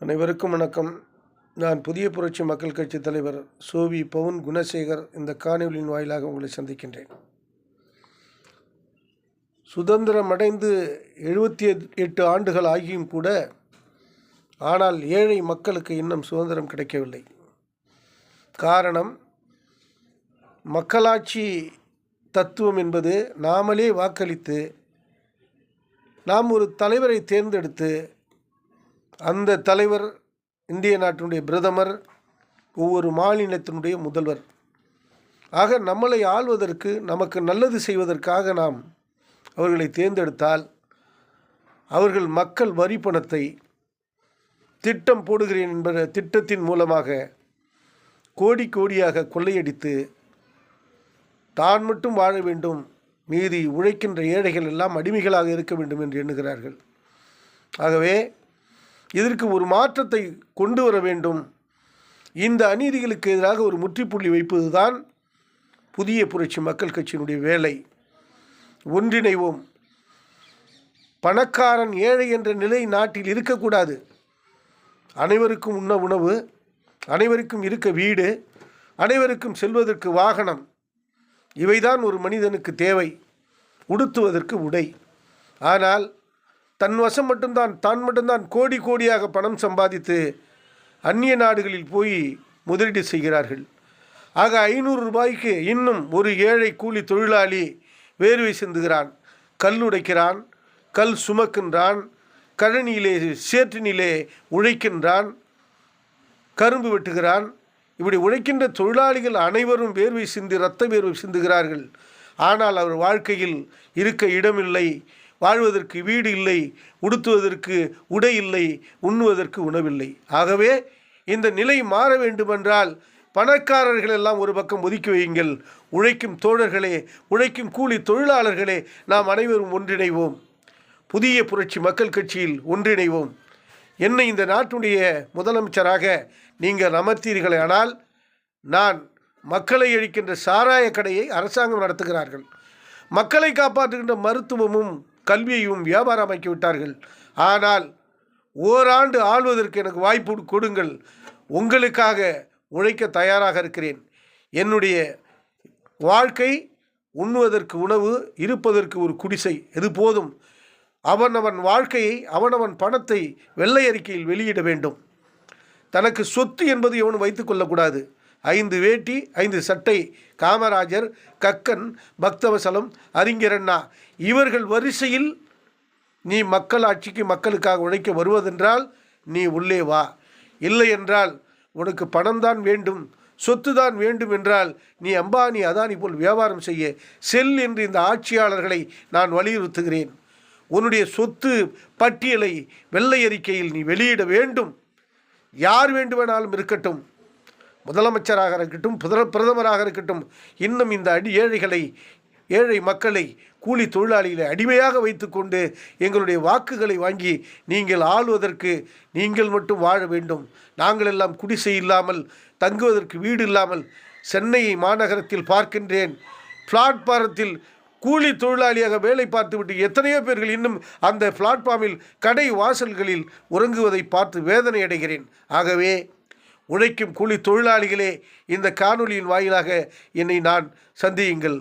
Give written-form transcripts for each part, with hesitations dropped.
அனைவருக்கும் வணக்கம். நான் புதிய புரட்சி மக்கள் கட்சி தலைவர் சோவி பவுன் குணசேகர் இந்த காணொலியின் வாயிலாக உங்களை சந்திக்கின்றேன். சுதந்திரம் அடைந்து 78 ஆண்டுகள் ஆகியும் கூட ஆனால் ஏழை மக்களுக்கு இன்னும் சுதந்திரம் கிடைக்கவில்லை. காரணம், மக்களாட்சி தத்துவம் என்பது நாமளே வாக்களித்து நாம் ஒரு தலைவரை தேர்ந்தெடுத்து அந்த தலைவர் இந்திய நாட்டினுடைய பிரதமர், ஒவ்வொரு மாநிலத்தினுடைய முதல்வர் ஆக நம்மளை ஆள்வதற்கு, நமக்கு நல்லது செய்வதற்காக நாம் அவர்களை தேர்ந்தெடுத்தால் அவர்கள் மக்கள் வரி பணத்தை திட்டம் போடுகிறேன் என்பது திட்டத்தின் மூலமாக கோடி கோடியாக கொள்ளையடித்து தான் மட்டும் வாழ வேண்டும், மீதி உழைக்கின்ற ஏழைகள் எல்லாம் அடிமைகளாக இருக்க வேண்டும் என்று எண்ணுகிறார்கள். ஆகவே இதற்கு ஒரு மாற்றத்தை கொண்டு வர வேண்டும். இந்த அநீதிகளுக்கு எதிராக ஒரு முற்றுப்புள்ளி வைப்பதுதான் புதிய புரட்சி மக்கள் கட்சியினுடைய வேலை. ஒன்றிணைவோம். பணக்காரன் ஏழை என்ற நிலை நாட்டில் இருக்கக்கூடாது. அனைவருக்கும் உண்ண உணவு, அனைவருக்கும் இருக்க வீடு, அனைவருக்கும் செல்வதற்கு வாகனம், இவைதான் ஒரு மனிதனுக்கு தேவை. உடுத்துவதற்கு உடை. ஆனால் தன் வசம் தான் மட்டும்தான் கோடி கோடியாக பணம் சம்பாதித்து அந்நிய நாடுகளில் போய் முதலீடு செய்கிறார்கள். ஆக 500 ரூபாய்க்கு இன்னும் ஒரு ஏழை கூலி தொழிலாளி வேர்வை சிந்துகிறான், கல் உடைக்கிறான், கல் சுமக்கின்றான், கழனியிலே சேற்றினிலே உழைக்கின்றான், கரும்பு வெட்டுகிறான். இப்படி உழைக்கின்ற தொழிலாளிகள் அனைவரும் வேர்வை சிந்தி இரத்த வேர்வை சிந்துகிறார்கள். ஆனால் அவர் வாழ்க்கையில் இருக்க இடமில்லை, வாழ்வதற்கு வீடு இல்லை, உடுத்துவதற்கு உடை இல்லை, உண்ணுவதற்கு உணவில்லை. ஆகவே இந்த நிலை மாற வேண்டுமென்றால் பணக்காரர்கள் எல்லாம் ஒரு பக்கம் ஒதுக்கி வையுங்கள். உழைக்கும் தோழர்களே, உழைக்கும் கூலி தொழிலாளர்களே, நாம் அனைவரும் ஒன்றிணைவோம். புதிய புரட்சி மக்கள் கட்சியில் ஒன்றிணைவோம். என்னை இந்த நாட்டுடைய முதலமைச்சராக நீங்கள் அமர்த்தீர்களே, ஆனால் நான் மக்களை அழிக்கின்ற சாராய கடையை அரசாங்கம் நடத்துகிறார்கள். மக்களை காப்பாற்றுகின்ற மருத்துவமும் கல்வியையும் வியாபாரமாக்கி விட்டார்கள். ஆனால் ஓராண்டு ஆள்வதற்கு எனக்கு வாய்ப்பு கொடுங்கள். உங்களுக்காக உழைக்க தயாராக இருக்கிறேன். என்னுடைய வாழ்க்கை உண்ணுவதற்கு உணவு, இருப்பதற்கு ஒரு குடிசை, இது போதும். அவனவன் வாழ்க்கையை, அவனவன் பணத்தை வெள்ளை அறிக்கையில் வெளியிட வேண்டும். தனக்கு சொத்து என்பது எவனும் வைத்துக் கொள்ளக்கூடாது. 5 வேட்டி 5 சட்டை காமராஜர், கக்கன், பக்தவசலம், அறிஞரண்ணா இவர்கள் வரிசையில் நீ மக்களாட்சிக்கு மக்களுக்காக உழைக்க வருவதென்றால் நீ உள்ளே வா. இல்லை என்றால் உனக்கு பணம்தான் வேண்டும், சொத்து தான் வேண்டும் என்றால் நீ அம்பானி அதானி போல் வியாபாரம் செய்ய செல் என்று இந்த ஆட்சியாளர்களை நான் வலியுறுத்துகிறேன். உன்னுடைய சொத்து பட்டியலை வெள்ளை அறிக்கையில் நீ வெளியிட வேண்டும். யார் வேண்டுமானாலும் இருக்கட்டும், முதலமைச்சராக இருக்கட்டும், பிரதமராக இருக்கட்டும், இன்னும் இந்த ஏழை மக்களை, கூலி தொழிலாளிகளை அடிமையாக வைத்துக்கொண்டு எங்களுடைய வாக்குகளை வாங்கி நீங்கள் ஆளுவதற்கு நீங்கள் மட்டும் வாழ வேண்டும். நாங்கள் எல்லாம் குடிசை இல்லாமல், தங்குவதற்கு வீடு இல்லாமல் சென்னை மாநகரத்தில் பார்க்கின்றேன். பிளாட்பாரத்தில் கூலி தொழிலாளியாக வேலை பார்த்துவிட்டு எத்தனையோ பேர்கள் இன்னும் அந்த பிளாட்பார்மில் கடை வாசல்களில் உறங்குவதை பார்த்து வேதனை அடைகிறேன். ஆகவே உழைக்கும் கூலி தொழிலாளிகளே, இந்த காணொலியின் வாயிலாக என்னை நான் சந்தியுங்கள்.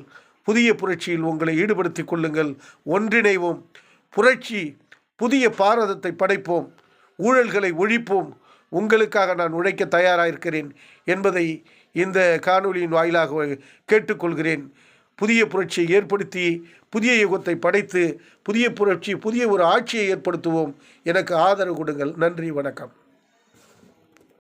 புதிய புரட்சியில் உங்களை ஈடுபடுத்திக் கொள்ளுங்கள். ஒன்றிணைவோம். புரட்சி, புதிய பாரதத்தை படைப்போம். ஊழல்களை ஒழிப்போம். உங்களுக்காக நான் உழைக்க தயாராக இருக்கிறேன் என்பதை இந்த காணொலியின் வாயிலாக கேட்டுக்கொள்கிறேன். புதிய புரட்சியை ஏற்படுத்தி புதிய யுகத்தை படைத்து புதிய புரட்சி, புதிய ஒரு ஆட்சியை ஏற்படுத்துவோம். எனக்கு ஆதரவு கொடுங்கள். நன்றி, வணக்கம்.